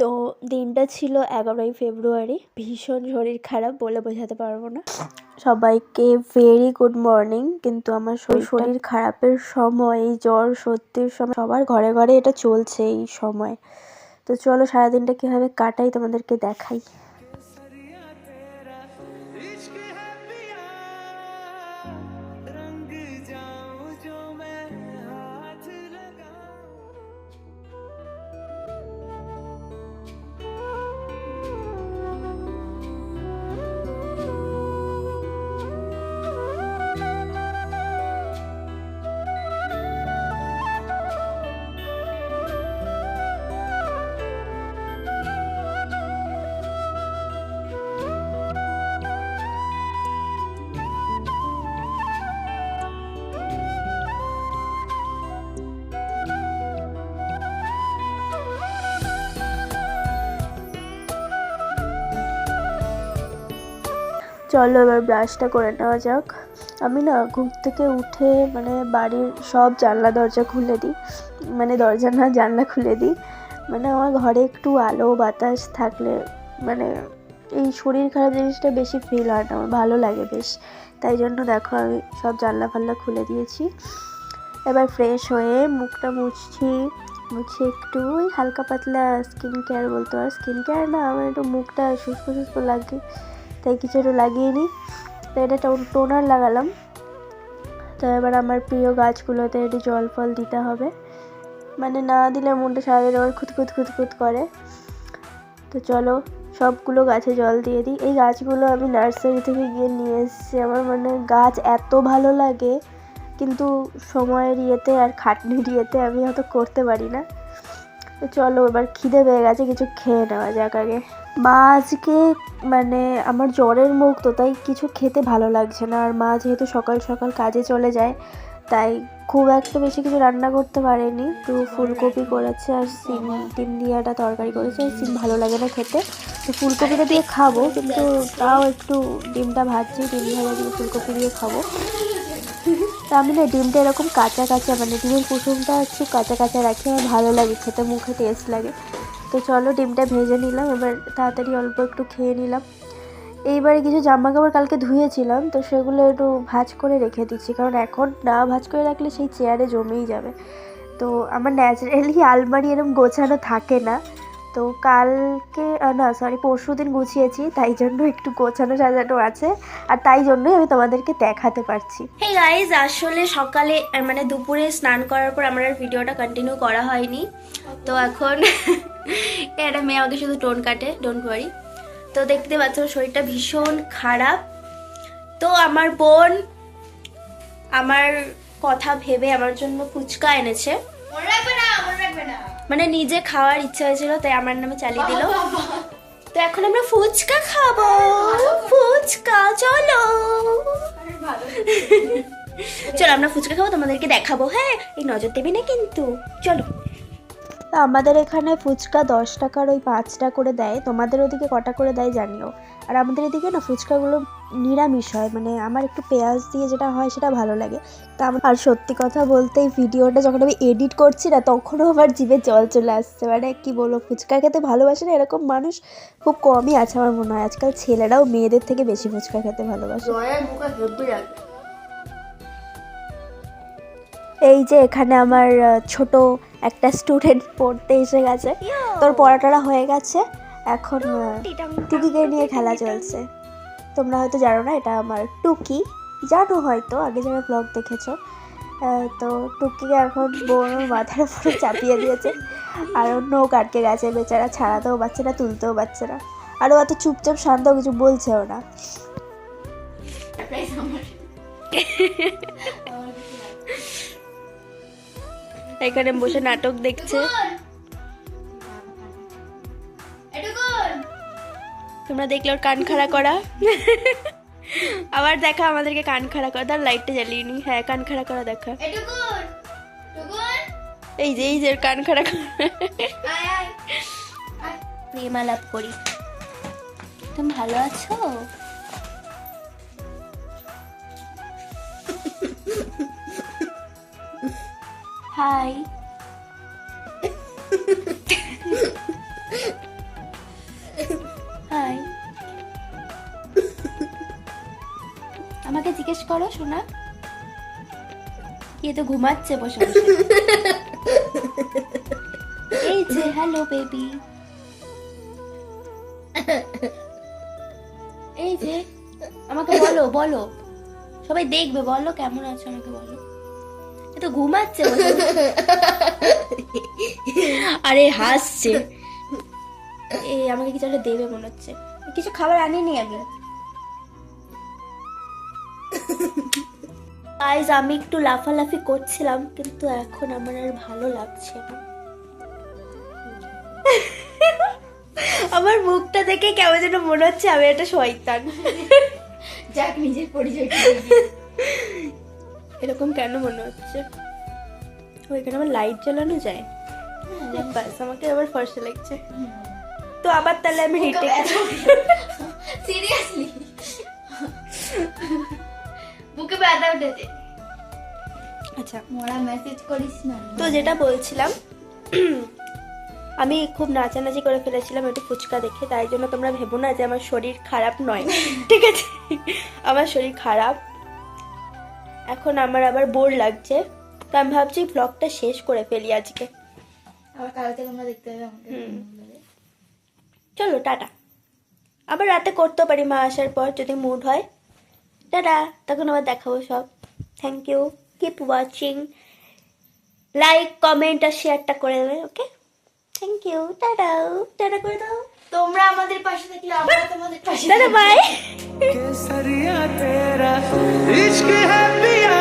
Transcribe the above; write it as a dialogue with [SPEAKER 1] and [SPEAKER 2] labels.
[SPEAKER 1] তো দিনটা ছিল 11ই ফেব্রুয়ারি। ভীষণ শরীর খারাপ, বলে বোঝাতে পারবো না। সবাইকে ভেরি গুড মর্নিং। কিন্তু আমার শরীর খারাপের সময়, এই জ্বর সর্দির সময় সবার ঘরে ঘরে এটা চলছে এই সময়। তো চলো সারাদিনটা কীভাবে কাটাই তোমাদেরকে দেখাই। চলো এবার ব্রাশটা করে নেওয়া যাক। আমি না ঘুম থেকে উঠে মানে বাড়ির সব জানলা দরজা খুলে দিই, মানে দরজা না জানলা খুলে দিই। মানে আমার ঘরে একটু আলো বাতাস থাকলে মানে এই শরীর খারাপ জিনিসটা বেশি ফিল হয় না, আমার ভালো লাগে বেশ। তাই জন্য দেখো আমি সব জানলা ফাল্লা খুলে দিয়েছি। এবার ফ্রেশ হয়ে মুখটা মুছছি, মুছে একটু ওই হালকা পাতলা স্কিন কেয়ার বলতে পারো, স্কিন কেয়ার না, আমার একটু মুখটা শুষ্ক শুষ্ক লাগে, তাই কিছু একটু লাগিয়ে নিই। তো এটা টোনার লাগালাম। তো এবার আমার প্রিয় গাছগুলোতে একটু জল ফল দিতে হবে, মানে না দিলে মনটা সারাদিন আমার খুঁতখুত করে। তো চলো সবগুলো গাছে জল দিয়ে দিই। এই গাছগুলো আমি নার্সারি থেকে গিয়ে নিয়ে এসেছি। আমার মানে গাছ এত ভালো লাগে, কিন্তু সময়ের ইয়েতে আর খাটনির ইয়েতে আমি হয়তো করতে পারি না। তো চলো এবার খিদে পেয়ে গেছে, কিছু খেয়ে নেওয়া যাক আগে। মা আজকে মানে আমার জ্বরের মুখ তো, তাই কিছু খেতে ভালো লাগছে না। আর মা যেহেতু সকাল সকাল কাজে চলে যায়, তাই খুব একটা বেশি কিছু রান্না করতে পারেনি। একটু ফুলকপি করেছে আর ডিম দিয়ে একটা তরকারি করেছে। সিম ভালো লাগে না খেতে, তো ফুলকপিটা দিয়ে খাবো, কিন্তু তাও একটু ডিমটা ভাজছি, ডিম ভাজা দিয়ে ফুলকপি দিয়ে খাবো। তা আমি না ডিমটা এরকম কাঁচা কাঁচা, মানে ডিমের কুসুমটা একটু কাঁচা কাঁচা রাখি, আমার ভালো লাগে খেতে, মুখে টেস্ট লাগে। তো চলো ডিমটা ভেজে নিলাম, এবার তাড়াতাড়ি অল্প একটু খেয়ে নিলাম। এইবারে কিছু জামা কাপড় কালকে ধুয়েছিলাম, তো সেগুলো একটু ভাঁজ করে রেখে দিচ্ছি, কারণ এখন না ভাঁজ করে রাখলে সেই চেয়ারে জমেই যাবে। তো আমার ন্যাচারালি আলমারি এরকম গোছানো থাকে না, তো কালকে না সরি পরশু দিন গুছিয়েছি, তাই জন্য একটু গোছানো সাজানো আছে, আর তাই জন্যই আমি তোমাদেরকে দেখাতে পারছি। হে গাইজ, আসলে সকালে মানে দুপুরে স্নান করার পর আমার আর ভিডিওটা কন্টিনিউ করা হয়নি। তো এখন একটা মেয়ে আমাকে শুধু টোন কাটে, ডোন্ট ওয়ারি। তো দেখতে পাচ্ছ শরীরটা ভীষণ খারাপ। তো আমার বোন আমার কথা ভেবে আমার জন্য ফুচকা এনেছে, মানে নিজে খাওয়ার ইচ্ছা হয়েছিল তাই আমার নামে চালিয়ে দিল। তো এখন আমরা ফুচকা খাবো, ফুচকা চলো চলো আমরা ফুচকা খাবো, তোমাদেরকে দেখাবো। হ্যাঁ, এই নজর দেবে না কিন্তু, চলো। আমাদের এখানে ফুচকা 10 টাকার ওই 5টা করে দেয়, তোমাদের ওদিকে কটা করে দেয় জানিও। আর আমাদের এদিকে না ফুচকাগুলো নিরামিষ হয়, মানে আমার একটু পেঁয়াজ দিয়ে যেটা হয় সেটা ভালো লাগে। তা আর সত্যি কথা বলতে এই ভিডিওটা যখন আমি এডিট করছি না, তখনও আমার জিভে জল চলে আসছে। মানে কি বলবো, ফুচকা খেতে ভালোবাসে না এরকম মানুষ খুব কমই আছে আমার মনে হয়। আজকাল ছেলেরাও মেয়েদের থেকে বেশি ফুচকা খেতে ভালোবাসে। এই যে এখানে আমার ছোট একটা স্টুডেন্ট পড়তে এসে গেছে, তোর পড়াটা হয়ে গেছে, এখন টুকিকে নিয়ে খেলা চলছে। তোমরা হয়তো জানো না, এটা আমার টুকি, জানো হয়তো, আগে যারা ব্লগ দেখেছো। তো টুকিকে এখন বোন মাথার উপরে চাপিয়ে দিয়েছে, আর নখ আটকে গেছে, বেচারা ছাড়াতেও পারছে না, তুলতেও পারছে না। আরও অত চুপচাপ শান্ত, কিছু বলছেও না। এখানে বসে নাটক দেখছে। তোমরা দেখলে ওর কান খাড়া করা, আবার দেখা আমাদেরকে কান খাড়া করা, তার লাইটটা জ্বালিয়ে নি। হ্যাঁ, কান খাড়া করা দেখা, এই যে কান খাড়া করা। প্রেমালাপ করি। তুমি ভালো আছো? হাই। জিজ্ঞেস করো শোনা, কি তো ঘুমাচ্ছে বসে বসে। এই যে হ্যালো বেবি, এই যে আমাকে বলো বলো, সবাই দেখবে, বলো কেমন আছো আমাকে বলো। এ তো ঘুমাচ্ছে বসে বসে। আরে হাসছে। এই আমাকে কিছু একটা দেবে মনে হচ্ছে, কিছু খাবার আনিনি আমি। গাইস আমি একটু লাফালাফি করছিলাম, কিন্তু এখন আমার আর ভালো লাগছে না। আমার মুখটা দেখে কেমন যেন মনে হচ্ছে আমি একটা শয়তান।
[SPEAKER 2] যাক নিজের পরিচয়
[SPEAKER 1] এরকম কেন মনে হচ্ছে? ওইখানে আমার লাইট জ্বালানো যায়, বাস আমাকে আবার ফর্সা লাগছে। তো আবার তাহলে আমি রিটেক,
[SPEAKER 2] সিরিয়াসলি বুকে ব্যথা উঠেছে।
[SPEAKER 1] আচ্ছা
[SPEAKER 2] মোরা মেসেজ করিস না।
[SPEAKER 1] তো যেটা বলছিলাম, আমি খুব নাচানাচি করে ফেলেছিলাম একটু ফুচকা দেখে, তাই জন্য তোমরা ভেবো না যে আমার শরীর খারাপ নয়, ঠিক আছে? আমার শরীর খারাপ, এখন আমার আবার বোর লাগছে, তো আমি ভাবছি ব্লগটা শেষ করে ফেলি আজকে।
[SPEAKER 2] আবার কালকে তোমরা দেখতে হবে আমাকে।
[SPEAKER 1] চলো টাটা, আবার রাতে করতেও পারি মা আসার পর যদি মুড হয়। টাটা, তখন আবার দেখাবো সব। Thank you, keep watching, like comment আর শেয়ারটা করে দেবে, okay? Thank you, tata, tata করে দাও।
[SPEAKER 2] তোমরা আমাদের পাশে থাকলে আমরা তোমাদের পাশে
[SPEAKER 1] টাটা, বাই।
[SPEAKER 3] केसरिया तेरा इश्क है पिया